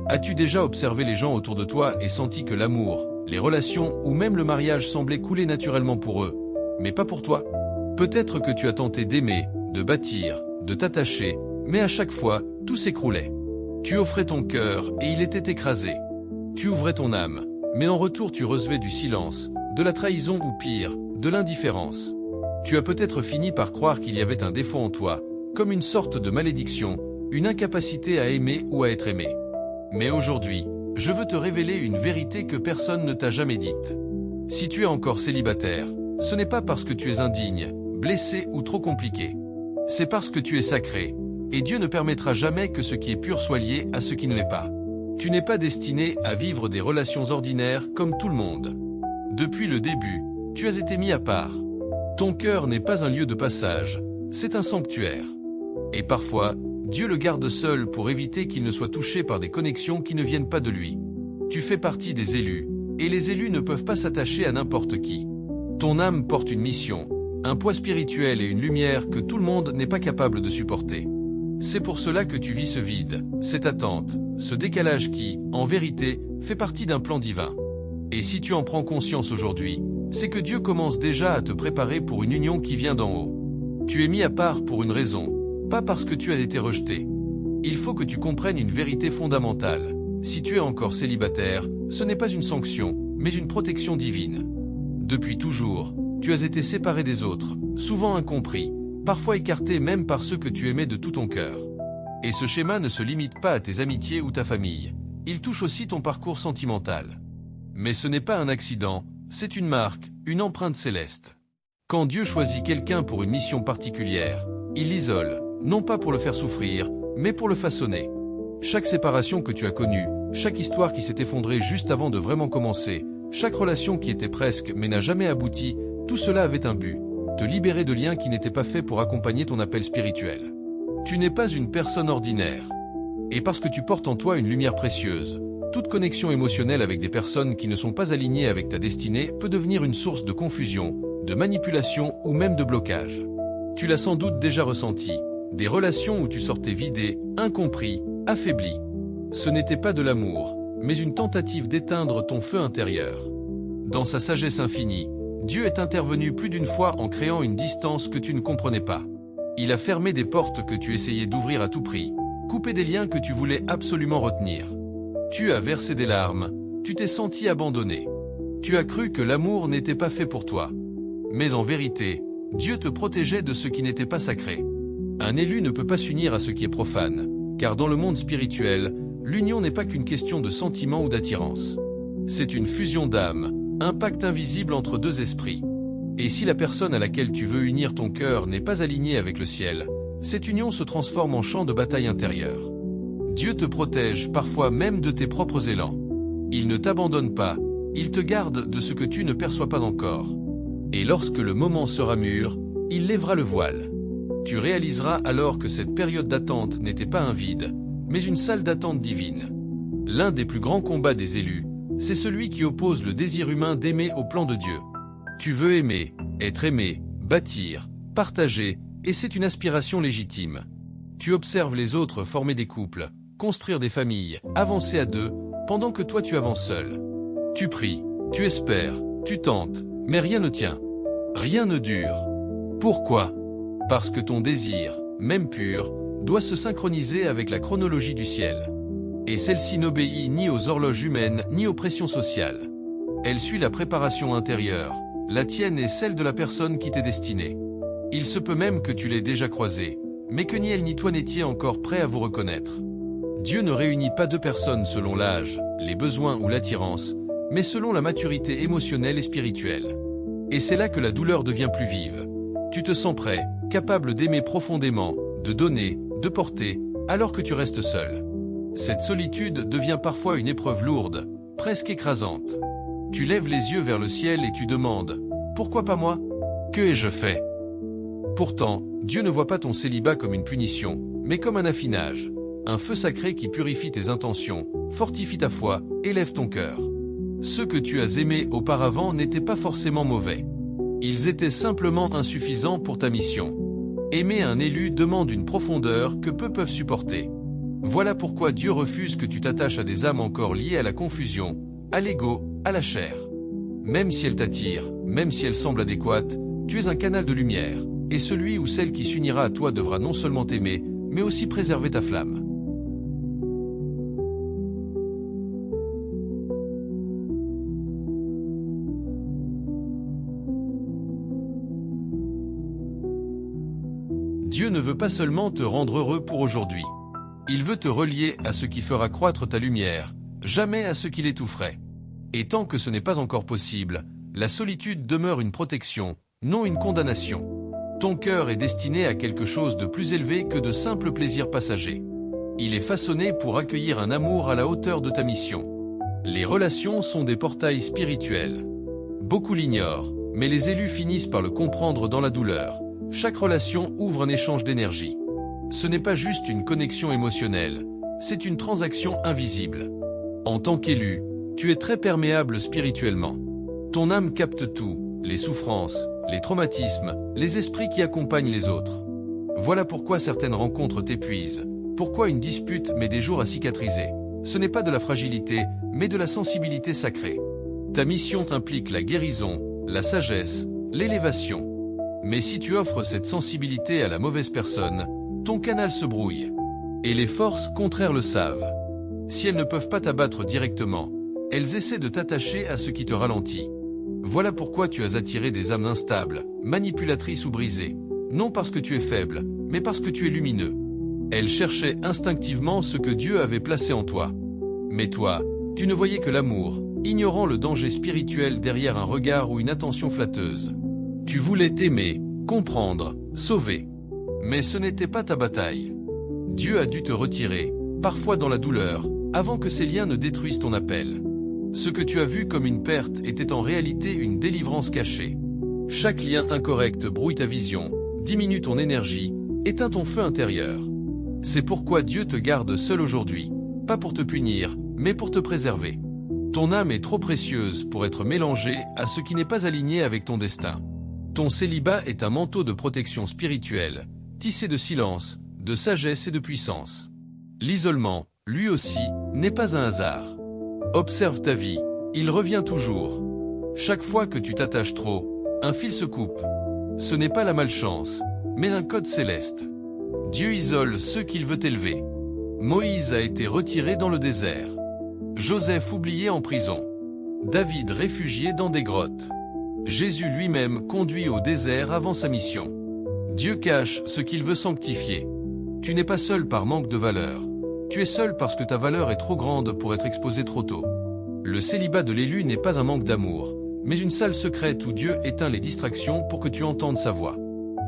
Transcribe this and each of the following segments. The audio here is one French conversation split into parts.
As-tu déjà observé les gens autour de toi et senti que l'amour, les relations ou même le mariage semblaient couler naturellement pour eux, mais pas pour toi? Peut-être que tu as tenté d'aimer, de bâtir, de t'attacher, mais à chaque fois, tout s'écroulait. Tu offrais ton cœur et il était écrasé. Tu ouvrais ton âme, mais en retour tu recevais du silence, de la trahison ou pire, de l'indifférence. Tu as peut-être fini par croire qu'il y avait un défaut en toi, comme une sorte de malédiction, une incapacité à aimer ou à être aimé. Mais aujourd'hui, je veux te révéler une vérité que personne ne t'a jamais dite. Si tu es encore célibataire, ce n'est pas parce que tu es indigne, blessé ou trop compliqué. C'est parce que tu es sacré, et Dieu ne permettra jamais que ce qui est pur soit lié à ce qui ne l'est pas. Tu n'es pas destiné à vivre des relations ordinaires comme tout le monde. Depuis le début, tu as été mis à part. Ton cœur n'est pas un lieu de passage, c'est un sanctuaire. Et parfois, Dieu le garde seul pour éviter qu'il ne soit touché par des connexions qui ne viennent pas de lui. Tu fais partie des élus, et les élus ne peuvent pas s'attacher à n'importe qui. Ton âme porte une mission, un poids spirituel et une lumière que tout le monde n'est pas capable de supporter. C'est pour cela que tu vis ce vide, cette attente, ce décalage qui, en vérité, fait partie d'un plan divin. Et si tu en prends conscience aujourd'hui, c'est que Dieu commence déjà à te préparer pour une union qui vient d'en haut. Tu es mis à part pour une raison, pas parce que tu as été rejeté. Il faut que tu comprennes une vérité fondamentale. Si tu es encore célibataire, ce n'est pas une sanction, mais une protection divine. Depuis toujours, tu as été séparé des autres, souvent incompris, parfois écarté même par ceux que tu aimais de tout ton cœur. Et ce schéma ne se limite pas à tes amitiés ou ta famille, il touche aussi ton parcours sentimental. Mais ce n'est pas un accident, c'est une marque, une empreinte céleste. Quand Dieu choisit quelqu'un pour une mission particulière, il l'isole, non pas pour le faire souffrir, mais pour le façonner. Chaque séparation que tu as connue, chaque histoire qui s'est effondrée juste avant de vraiment commencer, chaque relation qui était presque mais n'a jamais abouti, tout cela avait un but, te libérer de liens qui n'étaient pas faits pour accompagner ton appel spirituel. Tu n'es pas une personne ordinaire. Et parce que tu portes en toi une lumière précieuse, toute connexion émotionnelle avec des personnes qui ne sont pas alignées avec ta destinée peut devenir une source de confusion, de manipulation ou même de blocage. Tu l'as sans doute déjà ressenti, des relations où tu sortais vidé, incompris, affaibli. Ce n'était pas de l'amour, mais une tentative d'éteindre ton feu intérieur. Dans sa sagesse infinie, Dieu est intervenu plus d'une fois en créant une distance que tu ne comprenais pas. Il a fermé des portes que tu essayais d'ouvrir à tout prix, coupé des liens que tu voulais absolument retenir. Tu as versé des larmes, tu t'es senti abandonné. Tu as cru que l'amour n'était pas fait pour toi. Mais en vérité, Dieu te protégeait de ce qui n'était pas sacré. Un élu ne peut pas s'unir à ce qui est profane, car dans le monde spirituel, l'union n'est pas qu'une question de sentiment ou d'attirance. C'est une fusion d'âme, un pacte invisible entre deux esprits. Et si la personne à laquelle tu veux unir ton cœur n'est pas alignée avec le ciel, cette union se transforme en champ de bataille intérieur. Dieu te protège parfois même de tes propres élans. Il ne t'abandonne pas, il te garde de ce que tu ne perçois pas encore. Et lorsque le moment sera mûr, il lèvera le voile. Tu réaliseras alors que cette période d'attente n'était pas un vide, mais une salle d'attente divine. L'un des plus grands combats des élus, c'est celui qui oppose le désir humain d'aimer au plan de Dieu. Tu veux aimer, être aimé, bâtir, partager, et c'est une aspiration légitime. Tu observes les autres former des couples, construire des familles, avancer à deux, pendant que toi tu avances seul. Tu pries, tu espères, tu tentes, mais rien ne tient. Rien ne dure. Pourquoi? Parce que ton désir, même pur, doit se synchroniser avec la chronologie du ciel. Et celle-ci n'obéit ni aux horloges humaines ni aux pressions sociales. Elle suit la préparation intérieure, la tienne et celle de la personne qui t'est destinée. Il se peut même que tu l'aies déjà croisée, mais que ni elle ni toi n'étiez encore prêts à vous reconnaître. Dieu ne réunit pas deux personnes selon l'âge, les besoins ou l'attirance, mais selon la maturité émotionnelle et spirituelle. Et c'est là que la douleur devient plus vive. Tu te sens prêt, capable d'aimer profondément, de donner, de porter, alors que tu restes seul. Cette solitude devient parfois une épreuve lourde, presque écrasante. Tu lèves les yeux vers le ciel et tu demandes « Pourquoi pas moi? Que ai-je fait ?» Pourtant, Dieu ne voit pas ton célibat comme une punition, mais comme un affinage, un feu sacré qui purifie tes intentions, fortifie ta foi, élève ton cœur. Ceux que tu as aimés auparavant n'étaient pas forcément mauvais. Ils étaient simplement insuffisants pour ta mission. Aimer un élu demande une profondeur que peu peuvent supporter. Voilà pourquoi Dieu refuse que tu t'attaches à des âmes encore liées à la confusion, à l'ego, à la chair. Même si elles t'attirent, même si elles semblent adéquates, tu es un canal de lumière, et celui ou celle qui s'unira à toi devra non seulement t'aimer, mais aussi préserver ta flamme. Dieu ne veut pas seulement te rendre heureux pour aujourd'hui. Il veut te relier à ce qui fera croître ta lumière, jamais à ce qui l'étoufferait. Et tant que ce n'est pas encore possible, la solitude demeure une protection, non une condamnation. Ton cœur est destiné à quelque chose de plus élevé que de simples plaisirs passagers. Il est façonné pour accueillir un amour à la hauteur de ta mission. Les relations sont des portails spirituels. Beaucoup l'ignorent, mais les élus finissent par le comprendre dans la douleur. Chaque relation ouvre un échange d'énergie. Ce n'est pas juste une connexion émotionnelle, c'est une transaction invisible. En tant qu'élu, tu es très perméable spirituellement. Ton âme capte tout, les souffrances, les traumatismes, les esprits qui accompagnent les autres. Voilà pourquoi certaines rencontres t'épuisent, pourquoi une dispute met des jours à cicatriser. Ce n'est pas de la fragilité, mais de la sensibilité sacrée. Ta mission t'implique la guérison, la sagesse, l'élévation. Mais si tu offres cette sensibilité à la mauvaise personne, ton canal se brouille. Et les forces contraires le savent. Si elles ne peuvent pas t'abattre directement, elles essaient de t'attacher à ce qui te ralentit. Voilà pourquoi tu as attiré des âmes instables, manipulatrices ou brisées. Non parce que tu es faible, mais parce que tu es lumineux. Elles cherchaient instinctivement ce que Dieu avait placé en toi. Mais toi, tu ne voyais que l'amour, ignorant le danger spirituel derrière un regard ou une attention flatteuse. Tu voulais t'aimer, comprendre, sauver. Mais ce n'était pas ta bataille. Dieu a dû te retirer, parfois dans la douleur, avant que ces liens ne détruisent ton appel. Ce que tu as vu comme une perte était en réalité une délivrance cachée. Chaque lien incorrect brouille ta vision, diminue ton énergie, éteint ton feu intérieur. C'est pourquoi Dieu te garde seul aujourd'hui, pas pour te punir, mais pour te préserver. Ton âme est trop précieuse pour être mélangée à ce qui n'est pas aligné avec ton destin. Ton célibat est un manteau de protection spirituelle, tissé de silence, de sagesse et de puissance. L'isolement, lui aussi, n'est pas un hasard. Observe ta vie, il revient toujours. Chaque fois que tu t'attaches trop, un fil se coupe. Ce n'est pas la malchance, mais un code céleste. Dieu isole ceux qu'il veut élever. Moïse a été retiré dans le désert. Joseph oublié en prison. David réfugié dans des grottes. Jésus lui-même conduit au désert avant sa mission. Dieu cache ce qu'il veut sanctifier. Tu n'es pas seul par manque de valeur. Tu es seul parce que ta valeur est trop grande pour être exposée trop tôt. Le célibat de l'élu n'est pas un manque d'amour, mais une salle secrète où Dieu éteint les distractions pour que tu entendes sa voix.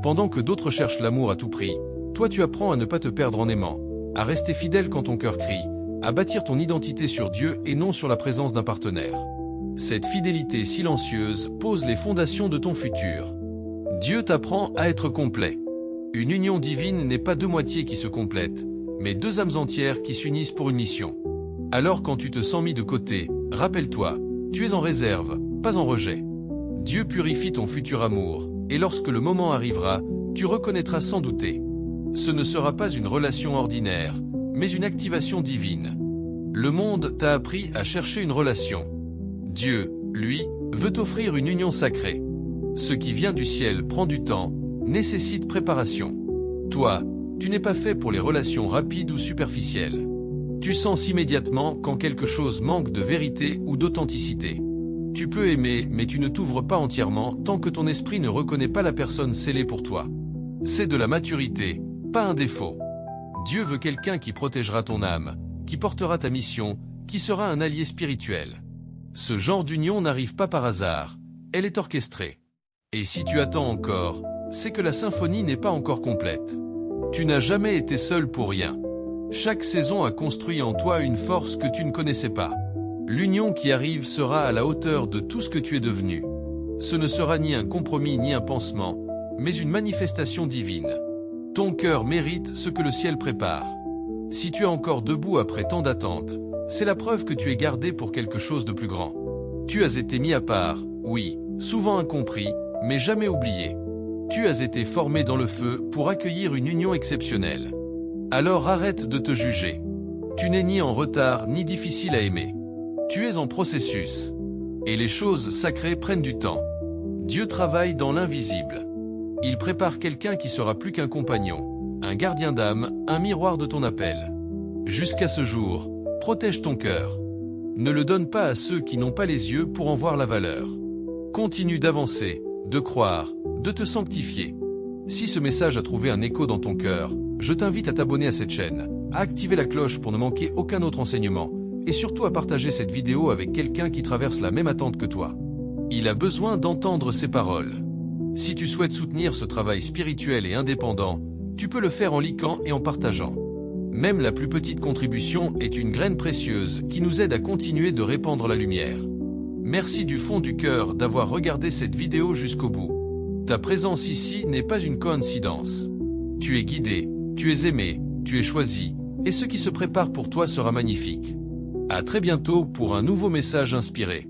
Pendant que d'autres cherchent l'amour à tout prix, toi tu apprends à ne pas te perdre en aimant, à rester fidèle quand ton cœur crie, à bâtir ton identité sur Dieu et non sur la présence d'un partenaire. Cette fidélité silencieuse pose les fondations de ton futur. Dieu t'apprend à être complet. Une union divine n'est pas deux moitiés qui se complètent, mais deux âmes entières qui s'unissent pour une mission. Alors quand tu te sens mis de côté, rappelle-toi, tu es en réserve, pas en rejet. Dieu purifie ton futur amour, et lorsque le moment arrivera, tu reconnaîtras sans douter. Ce ne sera pas une relation ordinaire, mais une activation divine. Le monde t'a appris à chercher une relation. Dieu, lui, veut t'offrir une union sacrée. Ce qui vient du ciel prend du temps, nécessite préparation. Toi, tu n'es pas fait pour les relations rapides ou superficielles. Tu sens immédiatement quand quelque chose manque de vérité ou d'authenticité. Tu peux aimer, mais tu ne t'ouvres pas entièrement tant que ton esprit ne reconnaît pas la personne scellée pour toi. C'est de la maturité, pas un défaut. Dieu veut quelqu'un qui protégera ton âme, qui portera ta mission, qui sera un allié spirituel. Ce genre d'union n'arrive pas par hasard, elle est orchestrée. Et si tu attends encore, c'est que la symphonie n'est pas encore complète. Tu n'as jamais été seul pour rien. Chaque saison a construit en toi une force que tu ne connaissais pas. L'union qui arrive sera à la hauteur de tout ce que tu es devenu. Ce ne sera ni un compromis ni un pansement, mais une manifestation divine. Ton cœur mérite ce que le ciel prépare. Si tu es encore debout après tant d'attentes, c'est la preuve que tu es gardé pour quelque chose de plus grand. Tu as été mis à part, oui, souvent incompris, mais jamais oublié. Tu as été formé dans le feu pour accueillir une union exceptionnelle. Alors arrête de te juger. Tu n'es ni en retard ni difficile à aimer. Tu es en processus. Et les choses sacrées prennent du temps. Dieu travaille dans l'invisible. Il prépare quelqu'un qui sera plus qu'un compagnon, un gardien d'âme, un miroir de ton appel. Jusqu'à ce jour, protège ton cœur. Ne le donne pas à ceux qui n'ont pas les yeux pour en voir la valeur. Continue d'avancer, de croire, de te sanctifier. Si ce message a trouvé un écho dans ton cœur, je t'invite à t'abonner à cette chaîne, à activer la cloche pour ne manquer aucun autre enseignement, et surtout à partager cette vidéo avec quelqu'un qui traverse la même attente que toi. Il a besoin d'entendre ces paroles. Si tu souhaites soutenir ce travail spirituel et indépendant, tu peux le faire en likant et en partageant. Même la plus petite contribution est une graine précieuse qui nous aide à continuer de répandre la lumière. Merci du fond du cœur d'avoir regardé cette vidéo jusqu'au bout. Ta présence ici n'est pas une coïncidence. Tu es guidé, tu es aimé, tu es choisi, et ce qui se prépare pour toi sera magnifique. À très bientôt pour un nouveau message inspiré.